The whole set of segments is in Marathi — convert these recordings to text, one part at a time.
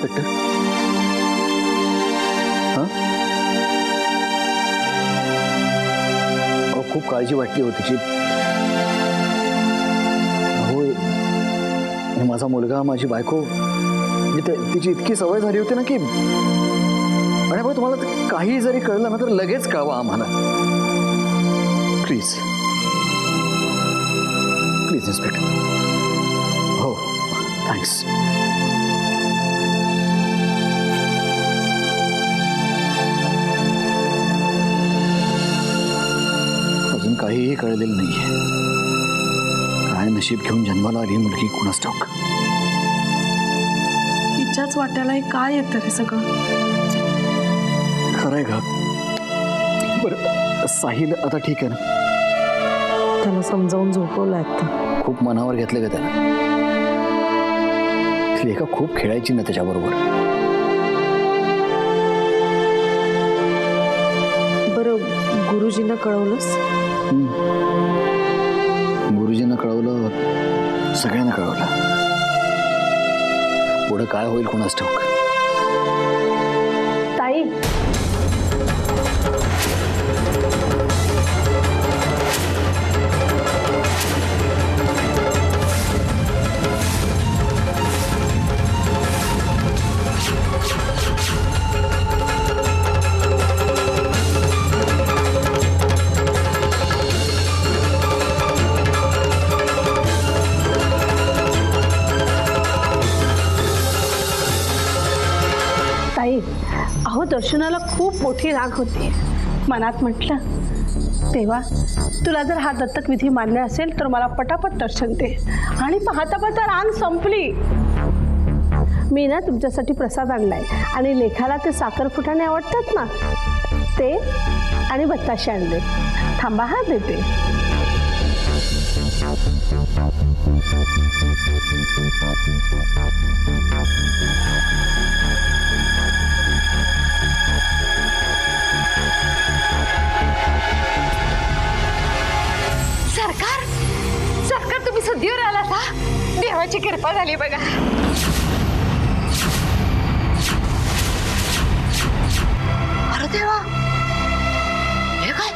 इन्स्पेक्टर? खूप काळजी वाटली होती तिची. हो, माझा मुलगा, माझी बायको, म्हणजे तिची इतकी सवय झाली होती ना की, आणि मग तुम्हाला काही जरी कळलं ना तर लगेच कळवा आम्हाला. Please please inspector. हो, थँक्स. अजून काहीही कळलेलं नाहीये. काय नशीब घेऊन जन्माला आली मुलगी कुणास ठाऊक. तिच्याच वाट्याला काय येतं रे सगळं. खरंय का? बरं, साहिल आता ठीक आहे ना? त्याला समजावून झोपवलं आता. खूप मनावर घेतलं का त्याला? ती एका खूप खेळायची ना त्याच्याबरोबर. बरं, गुरुजींना कळवलंस? गुरुजींना कळवलं, सगळ्यांना कळवलं. पुढे काय होईल कोणास ठाऊक. ताई, ताई, अहो दर्शनाला खूप मोठी राग होती. मनात म्हटलं, तेव्हा तुला जर हा दत्तक विधी मान्य असेल तर मला पटापट दर्शन दे. आणि पाहता पाहता रांग संपली. मी ना तुमच्यासाठी प्रसाद आणलाय, आणि लेखाला ते साखरफुटाणे आवडतात ना, ते आणि बत्ताशे आणले. थांबा, हा देते. सरकार, सरकार तुम्ही सध्यावर आला का? देवाची कृपा झाली बघा. अरे देवा, हे काय?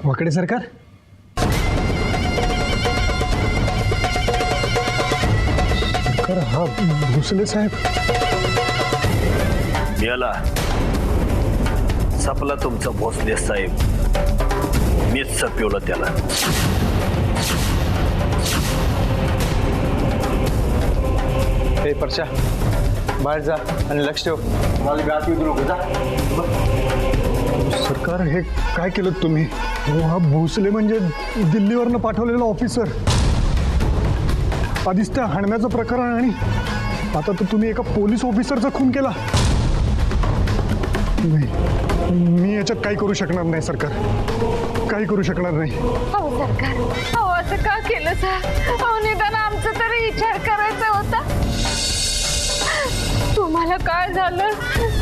वाकडे सरकार, सरकार हा भोसले साहेब. याला सपला तुमचा भोसले साहेब. मीच सपवलं त्याला. हे परशा, बाहेर जा आणि लक्ष ठेव. सरकार, हे काय केलं तुम्ही? हा भोसले म्हणजे दिल्लीवरनं पाठवलेला ऑफिसर. आधीच त्या हाणण्याचं प्रकरण, आणि आता तर तुम्ही एका पोलीस ऑफिसरचा खून केला. नाही, मी याच्यात काही करू शकणार नाही सरकार, काही करू शकणार नाही. अहो सरकार, अहो असं का केलं सर? अहो निदान आमचं तरी विचार करायचा होता. तुम्हाला काय झालं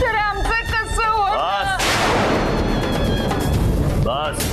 तर आमचं कसं होतं? बस.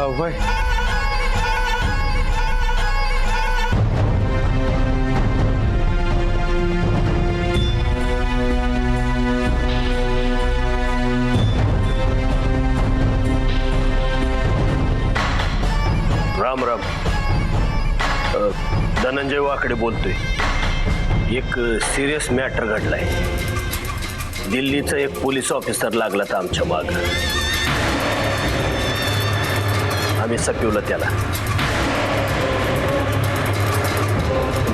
अभय, राम राम. धनंजय वाकडे बोलतोय. एक सिरियस मॅटर घडलाय. दिल्लीचा एक पोलीस ऑफिसर लागला तर आमच्या माग. आम्ही सपवलं त्याला.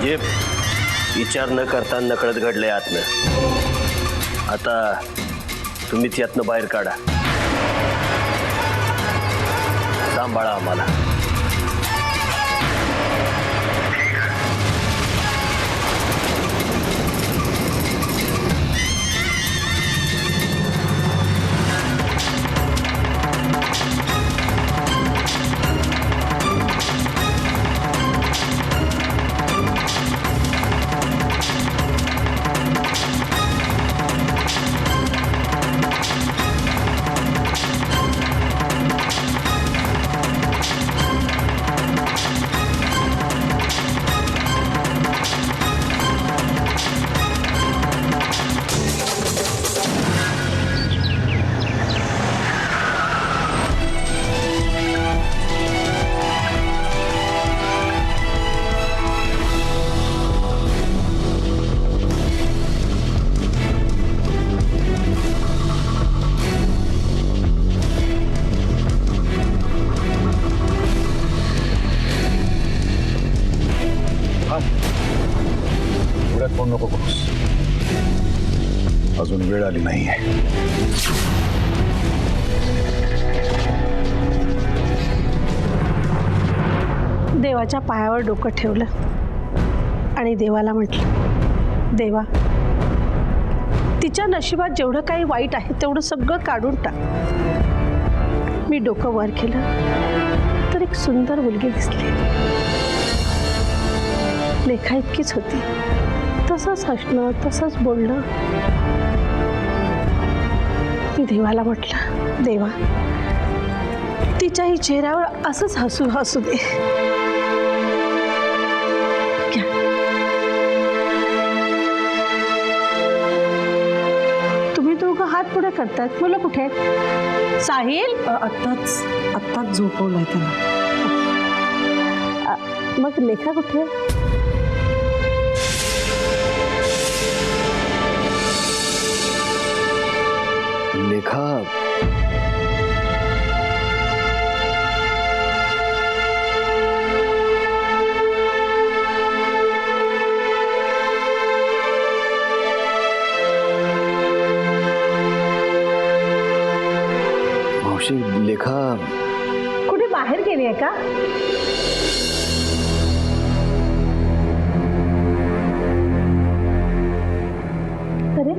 म्हणजे विचार न करता नकळत घडलंय आतनं. आता तुम्हीच यातनं बाहेर काढा. सांभाळा आम्हाला. पुढ्यात फोन नको करूस. अजून वेळ आली नाहीये. देवाच्या पायावर डोकं ठेवलं आणि देवाला म्हटलं, देवा, तिच्या नशिबात जेवढं काही वाईट आहे तेवढं सगळं काढून टाक. मी डोकं वर केलं तर एक सुंदर मुलगी दिसली. लेखा इतकीच होती. तसंच हसणं, तसंच बोलणं. मी देवाला म्हटलं, देवा, तिच्याही चेहऱ्यावर असंच हसू हसू दे. तुम्ही दोघं हात पुढे करतायत. मुलं कुठे आहेत? साहिल आत्ताच झोपवलंय त्याला. मग लेखा कुठे? लेखा, मावशी, लेखा कुठे बाहेर गेली आहे का? अरे,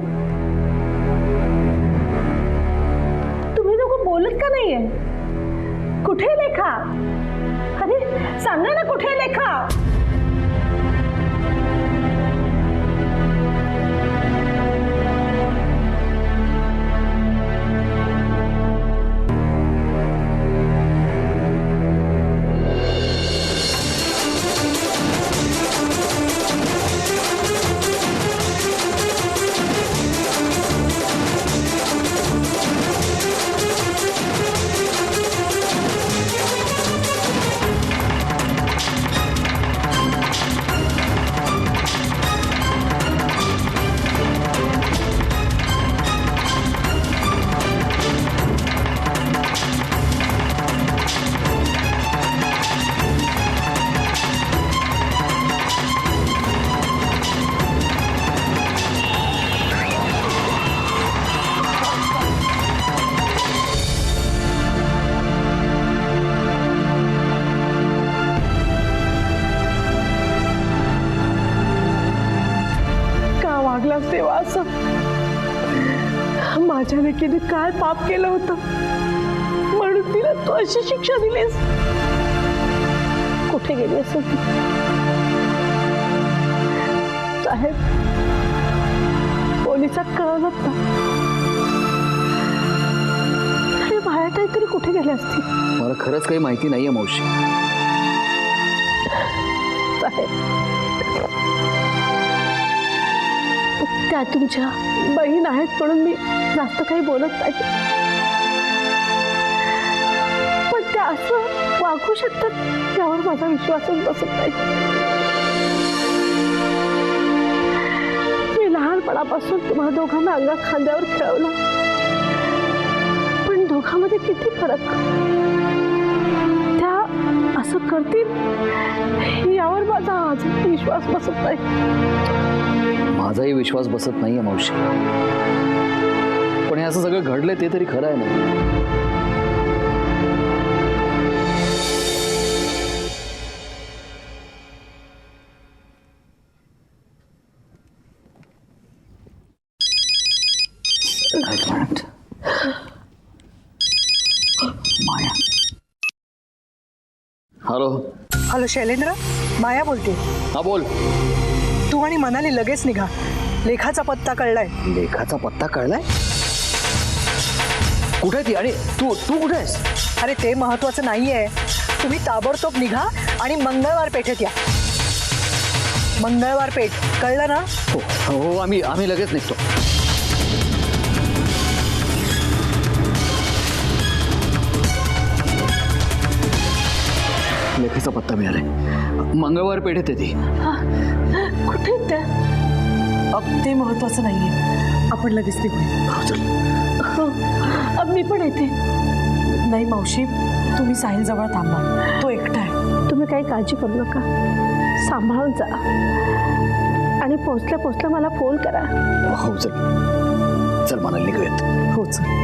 तुम्ही दोघं बोलत का नाहीये? कुठे लेखा? अरे सांगा ना, कुठे लेखा? देवा, असं माझ्या लेकीने काय पाप केलं होतं म्हणून तिला तू अशी शिक्षा दिलीस? कुठे गेली असेल ती? साहेब, पोलिसात कळवलं का? अरे बाहेर काहीतरी कुठे गेले असतील. मला खरंच काही माहिती नाहीये मावशी. साहेब, त्या तुमच्या बहीण आहेत म्हणून मी जास्त काही बोलत नाही, पण त्या असं वागू शकतात यावर माझा विश्वासच बसत नाही. मी लहानपणापासून तुम्हाला दोघांना अंगा खांद्यावर खेळवलं, पण दोघांमध्ये किती फरक. त्या असं करतील यावर माझा अजून विश्वास बसत नाही. माझाही विश्वास बसत नाहीये मावशी, पण हे असं सगळं घडलंय ते तरी खरं आहे ना. एक मिनिट. माया. हॅलो. हॅलो शैलेंद्र, माया बोलते. हा बोल. तू आणि मनाली लगेच निघा, लेखाचा पत्ता कळलाय. लेखाचा पत्ता कळलाय? कुठे आहे ती? आणि तू तू कुठे आहेस? अरे ते महत्वाचं नाहीये, तुम्ही ताबडतोब निघा आणि मंगळवार पेठेत या. मंगळवार पेठ कळलं ना? हो हो, आम्ही लगेच निघतो. लेखीचा पत्ता मिळालाय, मंगळवार पेठेत आहे ती. कुठे आहेत त्या? ते महत्वाचं नाहीये, आपण लगेच निघूया. हो, मी पण येते. नाही मावशी, तुम्ही साहिल जवळ थांबा, तो एकटा आहे. तुम्ही काही काळजी करू नका, सांभाळून जा आणि पोचल्या मला फोन करा. हो चल चल मला निघूयात. हो चल.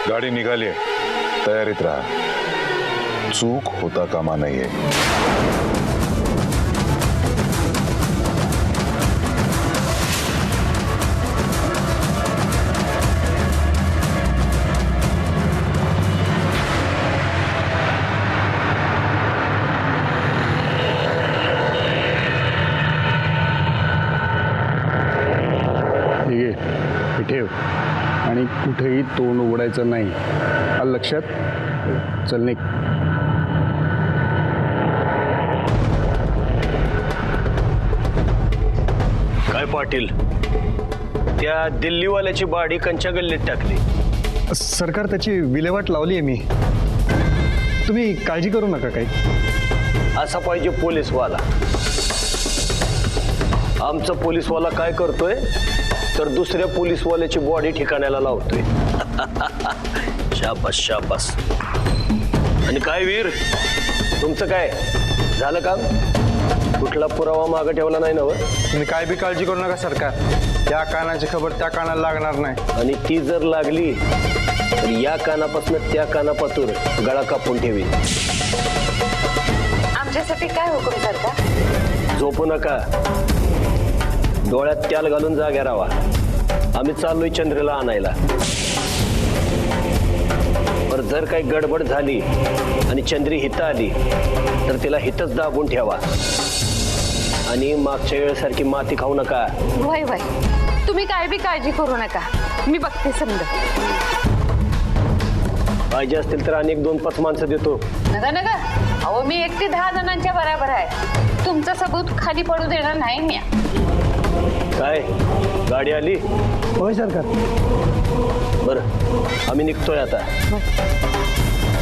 गाडी निघाली, तयारीत राहा, चूक होता कामा नये. ठेव आणि कुठेही तोंड उघडायचं नाही, आलं लक्षात? चल निघ. काय पाटील, त्या दिल्लीवाल्याची बाडी कंच्या गल्लीत टाकली? सरकार त्याची विल्हेवाट लावली आहे मी, तुम्ही काळजी करू नका. काही असा पाहिजे पोलीसवाला. आमचा पोलीसवाला काय करतोय तर दुसऱ्या पोलीसवाल्याची बॉडी ठिकाण्याला लावतोय. शाबास शाबास. आणि काय वीर, तुमचं काय झालं काम? कुठला पुरावा मागं ठेवला नाही ना? तुम्ही काय बी काळजी करू नका सरकार, त्या कानाची खबर त्या कानाला लागणार नाही. आणि ती जर लागली तर या कानापासून त्या कानापातूर गळा कापून ठेवी. आमच्यासाठी काय हुकूम करता? झोपू नका, डोळ्यात त्याल घालून जाग्या राहा. आम्ही चाललोय चंद्रीला आणायला. पर जर काही गडबड झाली आणि चंद्री हितं आली तर तिला हितच दाबून ठेवा आणि मागच्या वेळेसारखी माती खाऊ नका. वय वय, तुम्ही काय बी काळजी करू नका, मी बघते समजा. पाहिजे असतील तर अनेक 2-5 माणसं देतो. नका नका, अहो मी 1 ते 10 जणांच्या बरोबर आहे. तुमचा सबूत खाली पडू देणार नाही मी. काय गाडी आली? होय सरकार. बरं, आम्ही निघतोय आता.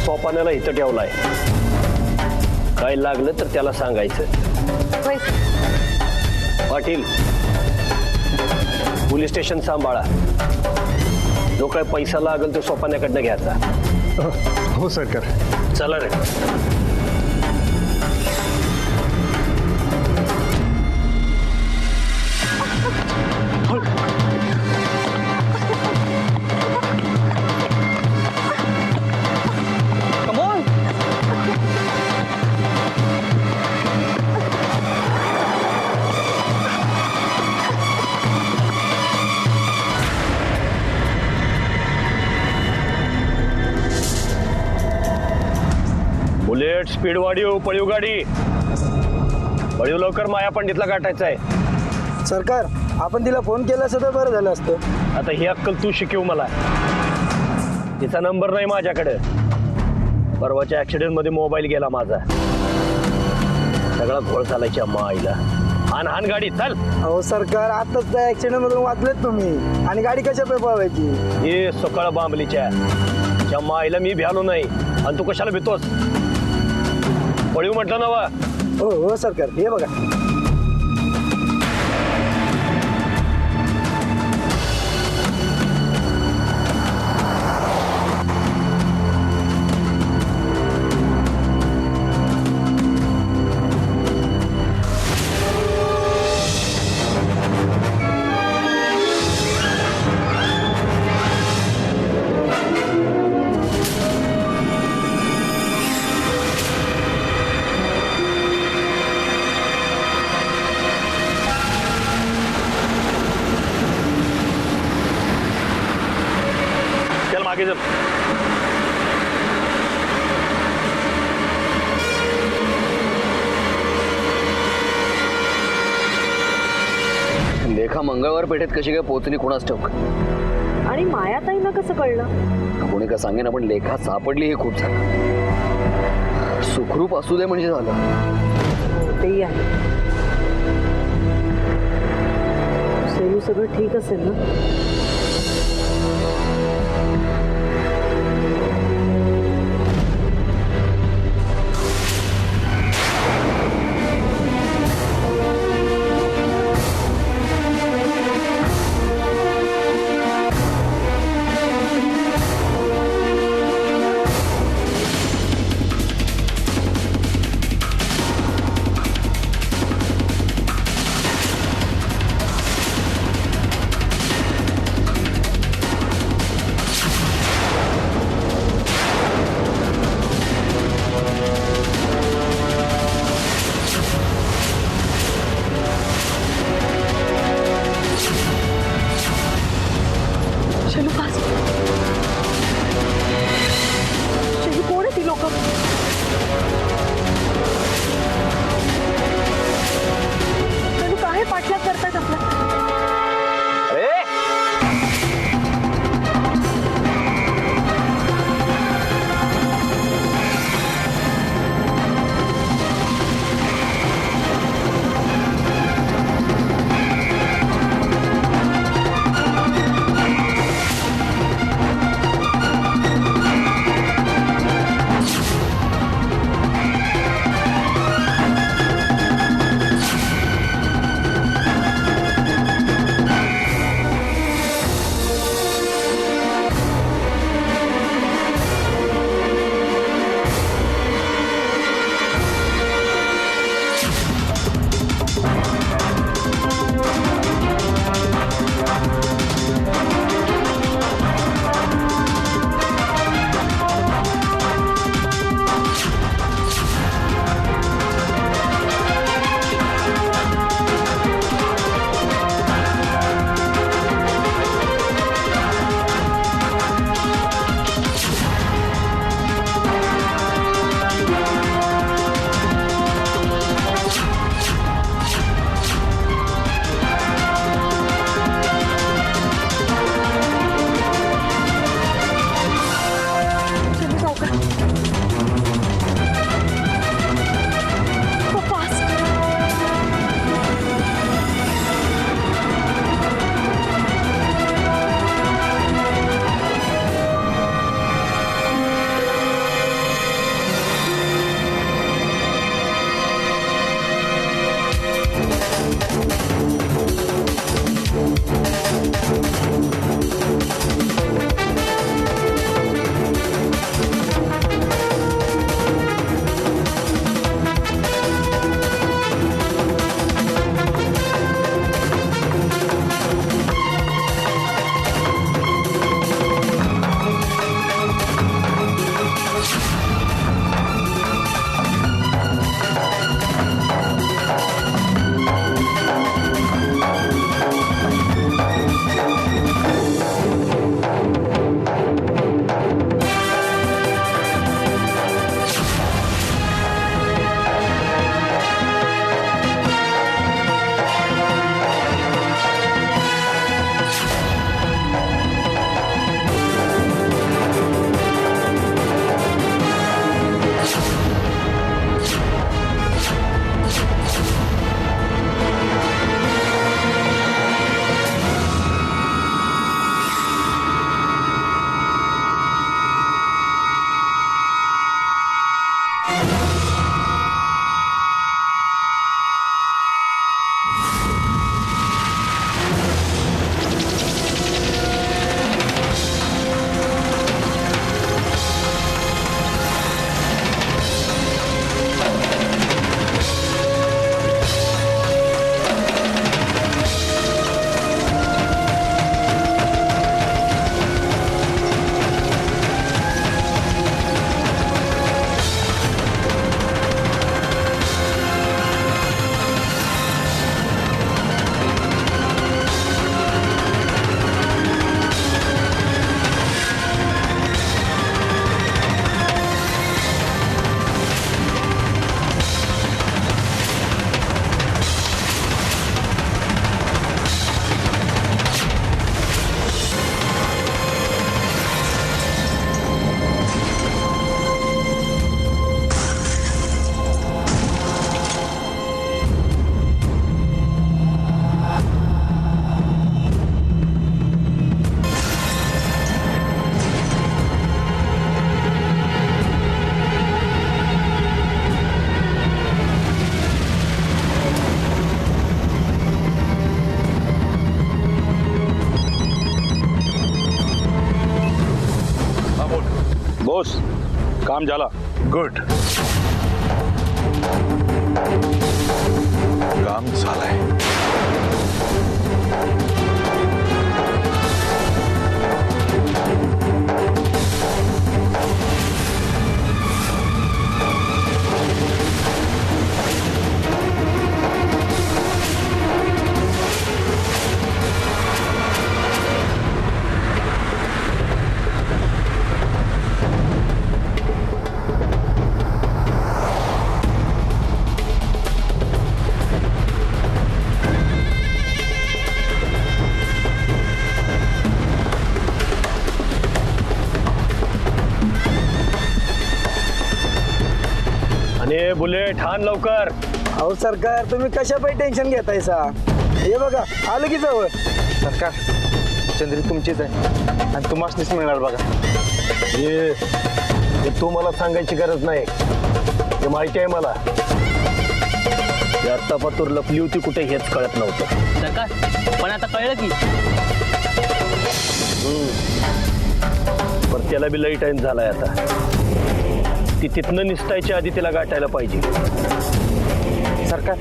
सोपाण्याला इथं ठेवलाय, काय लागलं तर त्याला सांगायचं. वय. पाटील, पोलीस स्टेशन सांभाळा. जो काय पैसा लागेल तो सोपाण्याकडनं घ्यायचा. हो सरकार. चला रे. बुलेट स्पीड वाढीव पळीव गाडी पळीव लवकर माया पंडितला गाठायचं आहे. सरकार आपण तिला फोन केला असतं तर बरं झालं असतं. आता ही अक्कल तू शिकव मला. तिचा नंबर नाही माझ्याकडे. परवाच्या ऍक्सिडेंट मध्ये मोबाईल गेला माझा. सगळा घोळ झालायच्या माईला. हान हान गाडी चल. अहो सरकार आताच त्या ऍक्सिडेंट मधून वाचलेत तुम्ही आणि गाडी कशा पे पळवायची. हे सकाळ बांबलीच्या त्या माईला मी भ्यालो नाही आणि तू कशाला भीतोस. पळीव म्हटलं ना वा. हो हो सरकार हे बघा. चल मागे चल. लेखा मंगळवार पेठेत कशी काय पोहोचली कोणाच ठाऊक. आणि मायाताईंना कसं कळलं? कोणी का सांगेन आपण लेखा सापडली हे खूप झालं. सुखरूप असू दे म्हणजे झालं. हो, तेही आहे. सेलू सगळं ठीक असेल ना? शैलू फास्ट. शैलू कोण आहे ती लोक? शैलू काय पाठलाग करतायत आपला? बोस काम झाला. गुड. काम झालंय. आणि बुलेट हान लवकर. अहो सरकार तुम्ही कशा पाहिजे टेन्शन घेतायसा. हे बघा आलं की जवळ. सरकार चंद्री तुमचीच आहे आणि तुम्हाच मिळणार बघा. हे तू मला सांगायची गरज नाही, हे माहिती आहे मला. ही आत्ता पतूर लपली होती कुठे हेच कळत नव्हतं. सरकार पण आता कळलं की. पण त्याला बी लई टाइम झालाय आता. ती तिथनं निसटायच्या आधी तिला गाठायला पाहिजे. सरकार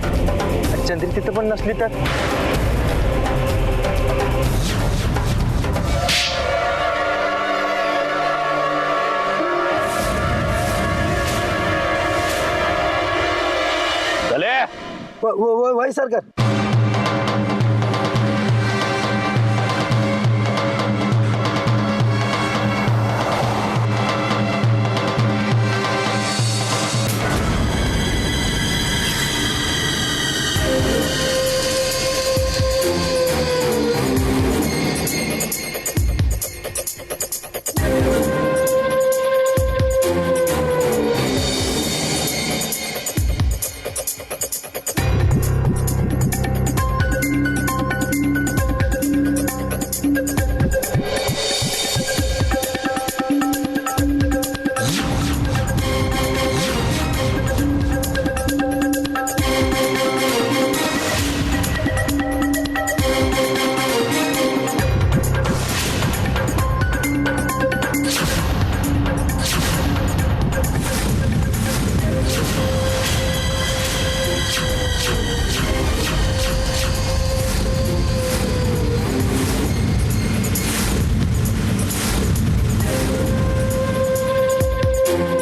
चंद्री तिथं पण नसली तर. चले वय सरकार.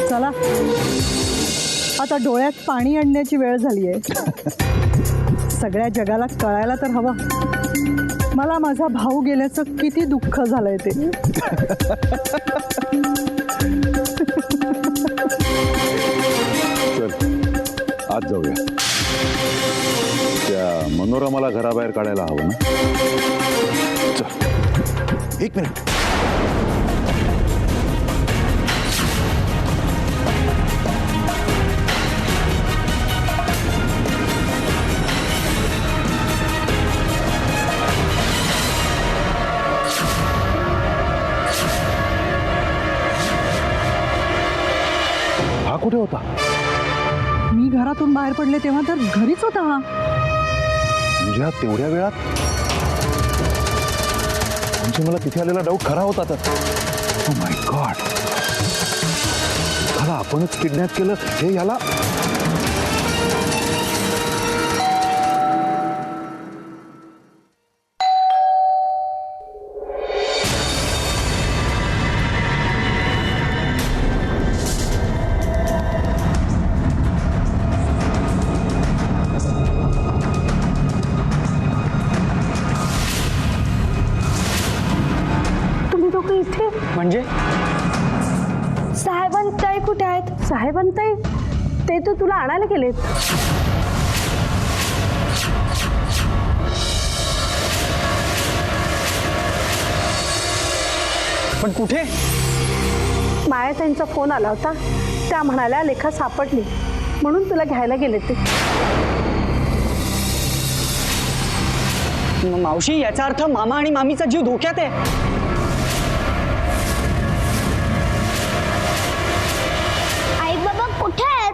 चला आता डोळ्यात पाणी आणण्याची वेळ झाली आहे. सगळ्या जगाला कळायला तर हवं मला माझा भाऊ गेल्याचं किती दुःख झालंय ते. चल आज जाऊया. त्या मनोरमाला घराबाहेर काढायला हवं ना. चल. एक मिनिट. हा कुठे होता? मी घरातून बाहेर पडले तेव्हा तर घरीच होता हा. म्हणजे हा तेवढ्या वेळात म्हणजे मला तिथे आलेला डाऊट खरा होता तर. Oh my God. त्याला आपणच किडनॅप केलं हे याला. म्हणजे साहेबांताई कुठे आहेत? साहेबांताई ते तर तुला आणायला गेलेत. पण कुठे? मायाताईंचा फोन आला होता. त्या म्हणाल्या लेखा सापडली म्हणून तुला घ्यायला गेले ते. मावशी याचा अर्थ मामा आणि मामीचा जीव धोक्यात आहे. आई बाबा कुठे आहेत?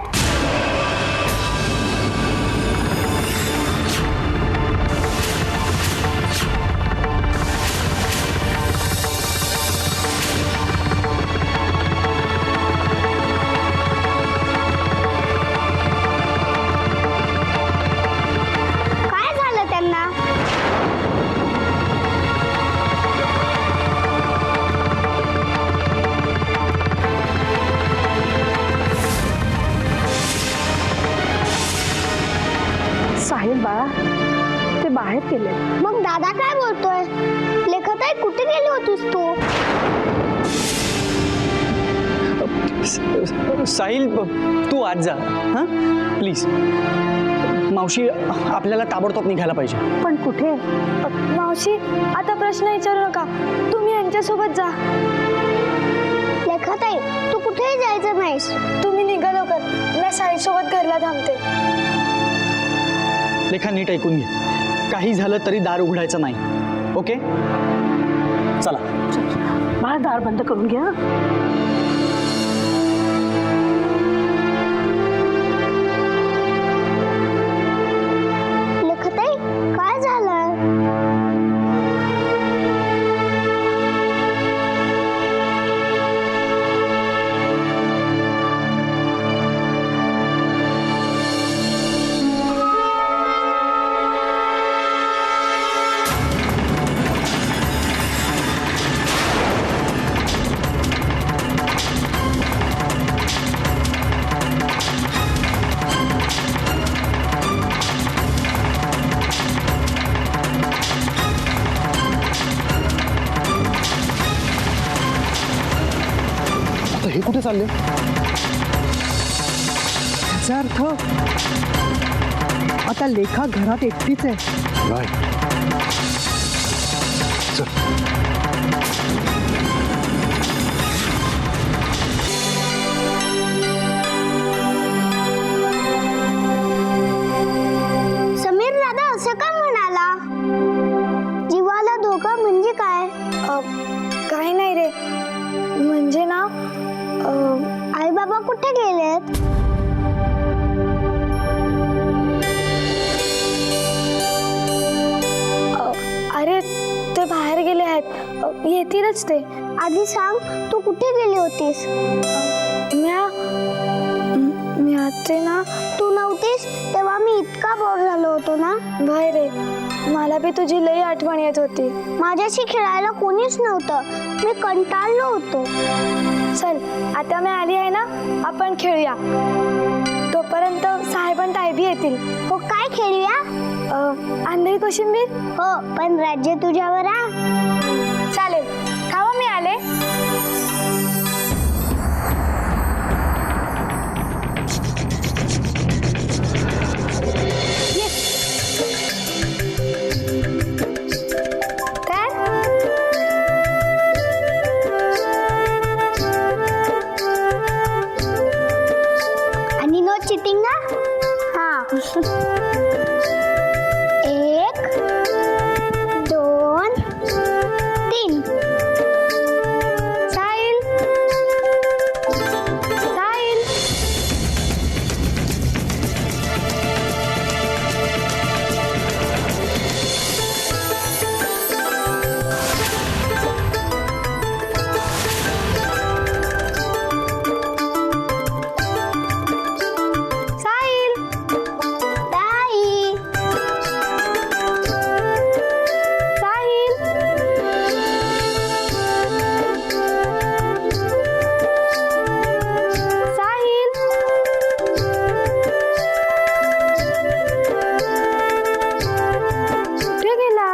काय कुठे गेली होतीस तू? साहिल तू आज जा हां प्लीज. मावशी आपल्याला ताबडतोब निघायला पाहिजे. पण कुठे? मावशी आता प्रश्न विचारू नका, तुम्ही यांच्यासोबत जा. लेखाताई तू कुठेही जायचं नाहीस. तुम्ही निघा लवकर, मी साईसोबत घरला थांबते. लेखा नीट ऐकून घे, काही झालं तरी दार उघडायचं नाही. ओके चला. मला दार बंद करून घ्या. लेखाताई काय झालं? आता हे कुठे चालले? याचा अर्थ आता लेखा घरात एकटीच आहे. नाही चल. समीर दादा असं का म्हणाला? जीवाला धोका म्हणजे काय? काय नाही रे, म्हणजे ना आई बाबा कुठे गेलेत? अरे ते बाहेर गेले आहेत, येतीलच ते. आधी सांग तू कुठे गेली होतीस? मी आते ना. तू नव्हतीस तेव्हा मी इतका बोर झालो होतो ना. बाहेर रे, मला बी तुझी लई आठवण येत होती. माझ्याशी खेळायला कोणीच नव्हतं, मी कंटाळलो होतो. चल आता मी आली आहे ना, आपण खेळूया. तोपर्यंत साहेब आणि ताईबी येतील. हो काय खेळूया? आंधळी कोशिंबीर. हो पण राज्य तुझ्यावर आ. चालेल, खावा मी आले. आणि नो चिटिंग ना. हा 1 2 3. साहिल साहिल साहिल ताई साहिल साहिल कुठे गेला?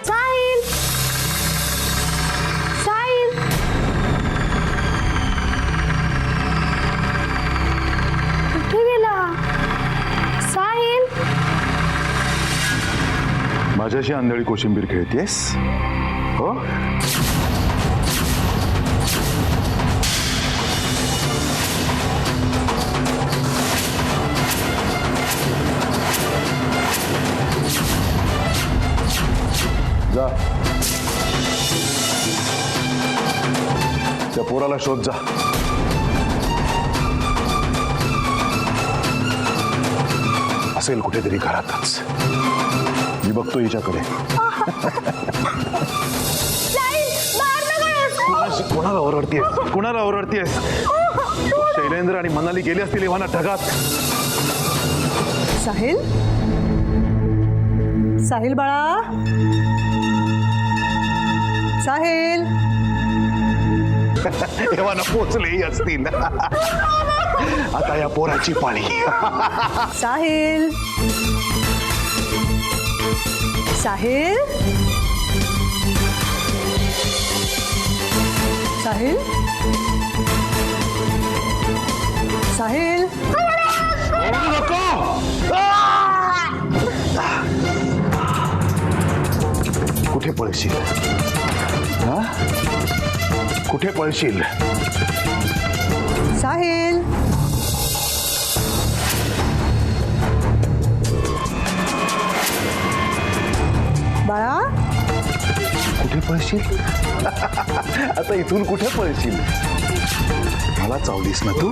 साहिल साहिल कुठे गेला? साहिल माझ्याशी आंधळी कोशिंबीर खेळतेस हो? जा त्या पोराला शोध जा. असेल कुठेतरी घरातच. मी बघतो हिच्याकडे. कोणाला ओरडतीयस? कोणाला ओरडतीयस? शैलेंद्र आणि मनाली गेली असतील एव्हाना ढगात. साहिल, साहिल बाळा, साहिल. एव्हाना पोचलेही असतील. आता या पोराची पाळी. साहिल, साहिल, साहिल, साहिल. कुठे पळशील? हा? कुठे पळशील? साहिल, बाळा, कुठे पळशील? आता इथून कुठे पळशील? मला चावलीस ना तू.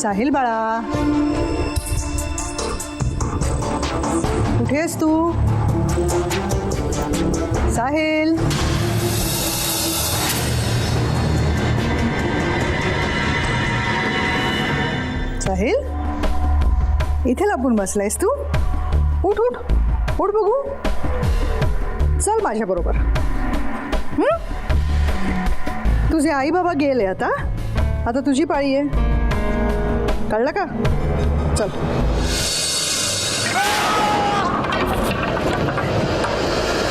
साहिल बाळा, कुठे आहेस तू? साहिल, साहिल, इथे लपून बसलायस तू? उठ उठ उठ बघू. चल माझ्या बरोबर. तुझे आई बाबा गेले, आता तुझी पाळी आहे. कळलं का? चल.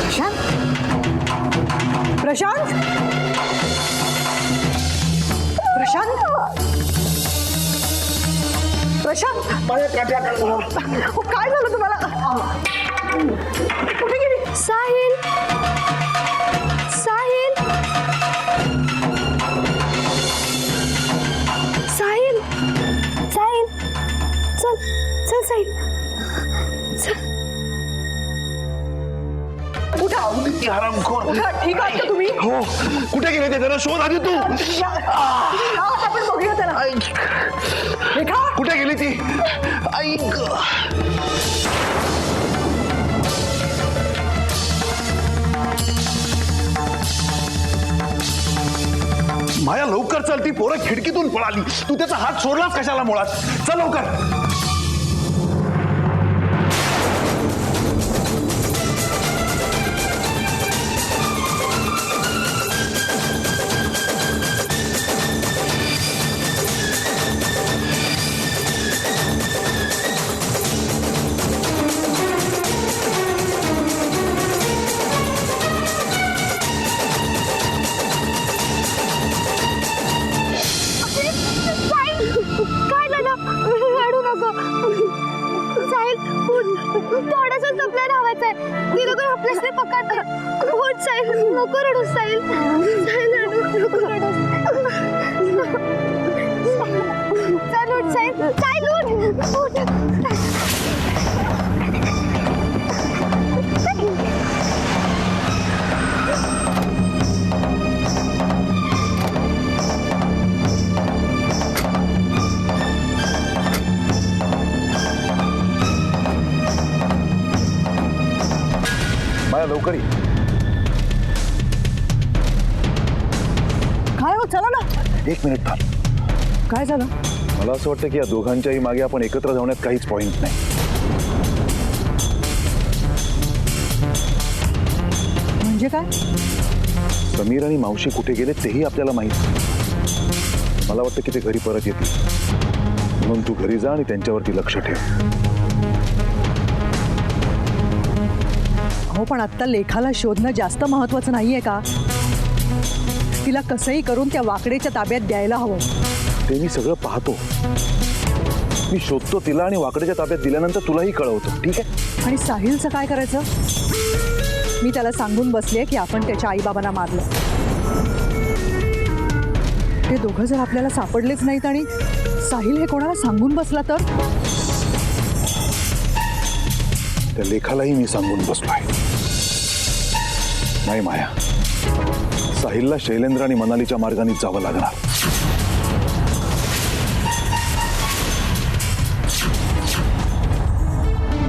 प्रशांत, प्रशांत, प्रशांत, प्रशांत, काय झालं तुम्हाला? कुठे गेली? साहिल, साहिल, साहिल, साहिल, चल चल साहिल, चल. उठा, उठा. ठीक आहात का तुम्ही? हो. कुठे गेले ते? जरा शोध आधी तू. आपण बघूया त्याला. रेखा, कुठे गेली ती? ऐक. माया लवकर चल, ती पोरं खिडकीतून पळाली. तू त्याचा हात सोडलाच कशाला मुळात? चल लवकर. काय झालं? रडू नको साहिल. थोडस आपल्याला धावायचंय. ती लोक आपल्याला पकडतात. उठ साहिल, नको रडू साहिल. साहिल रडू नको रडू. चल उठ साहिल, साहिल उठ, उठ. माया लवकर ये. काय हो, चला ना. एक मिनिट थांब. काय झालं? मला असं वाटतं की या दोघांच्याही मागे आपण एकत्र जाण्यात काहीच पॉइंट नाही. म्हणजे काय? समीर आणि मावशी कुठे गेले तेही आपल्याला माहित. मला वाटतं की ते घरी परत येतील. म्हणून तू घरी जा आणि त्यांच्यावरती लक्ष ठेव. हो, पण आत्ता लेखाला शोधणं जास्त महत्वाचं नाहीये का? तिला कसंही करून त्या वाकडेच्या ताब्यात द्यायला हवं. ते मी सगळं पाहतो. मी शोधतो तिला आणि वाकडेच्या ताब्यात दिल्यानंतर तुलाही कळवतो. ठीक आहे? आणि साहिलचं काय करायचं? मी त्याला सांगून बसले की आपण त्याच्या आईबाबांना मारलं. ते दोघं जर आपल्याला सापडलेच नाहीत आणि साहिल हे कोणाला सांगून बसला तर? त्या लेखालाही मी सांगून बसलोय. नाही माया, साहिलला शैलेंद्र आणि मनालीच्या मार्गाने जावं लागणार.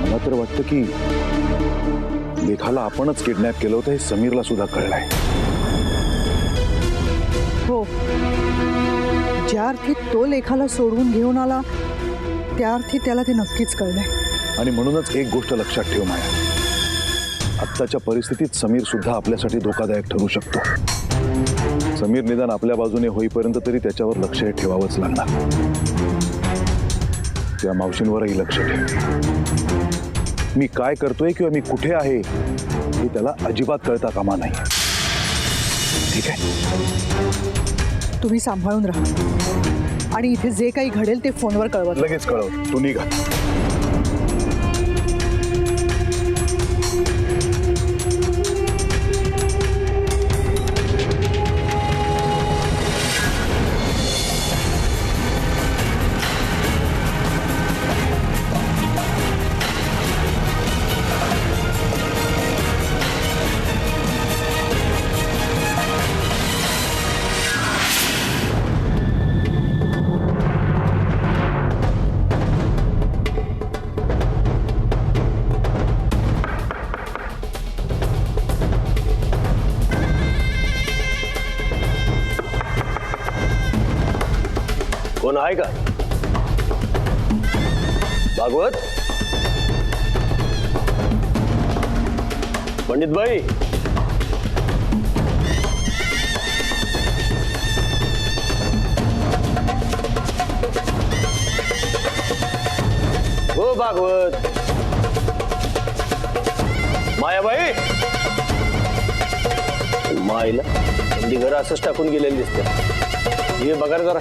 मला तर वाटतं की लेखाला आपणच किडनॅप केलं होतं हे समीरला सुद्धा कळलंय. हो, ज्या अर्थी तो लेखाला सोडवून घेऊन आला त्या अर्थी त्याला ते नक्कीच कळलंय. आणि म्हणूनच एक गोष्ट लक्षात ठेव माया, आत्ताच्या परिस्थितीत समीर सुद्धा आपल्यासाठी धोकादायक ठरू शकतो. समीर निदान आपल्या बाजूने होईपर्यंत तरी त्याच्यावर लक्ष हे ठेवावंच लागणार. त्या मावशींवरही लक्ष ठेव. मी काय करतोय किंवा मी कुठे आहे हे त्याला अजिबात कळता कामा नाही. ठीक आहे? तुम्ही सांभाळून राहा आणि इथे जे काही घडेल ते फोनवर कळवत. लगेच कळव. तू निघा. कोण आहे का? भागवत? पंडित भाई? हो भागवत. मायाबाई? माईला म्हणजे घर असंच टाकून गेलेली दिसते. ये बघा रे जरा.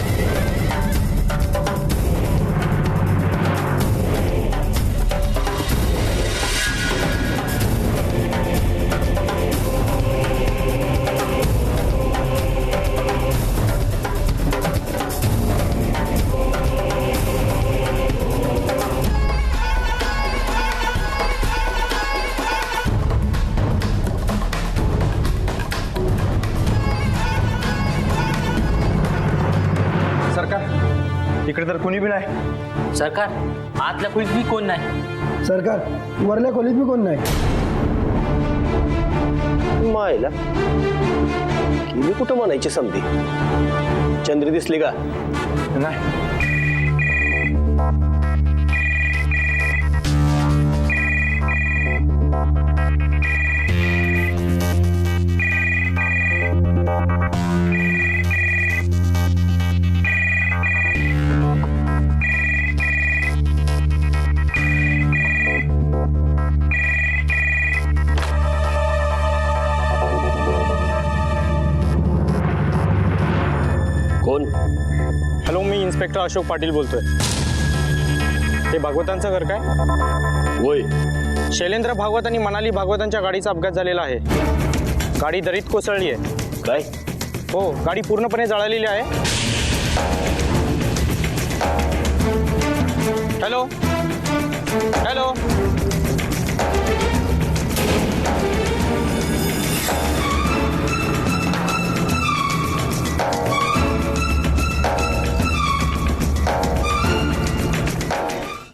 इकडे तर कुणी बी नाही. सरकार, आतल्या खोलीत मी कोण नाही. सरकार, वरल्या खोलीत बी कोण नाही. मायला गेली कुठं म्हणायची समधी. चंद्री दिसली का? नाही. कोण? हॅलो, मी इन्स्पेक्टर अशोक पाटील बोलतोय. हे भागवतांचं घर काय? होय. शैलेंद्र भागवत आणि मनाली भागवतांच्या गाडीचा अपघात झालेला आहे. गाडी दरीत कोसळली आहे. काय? हो, गाडी पूर्णपणे जळालेली आहे. Hello hello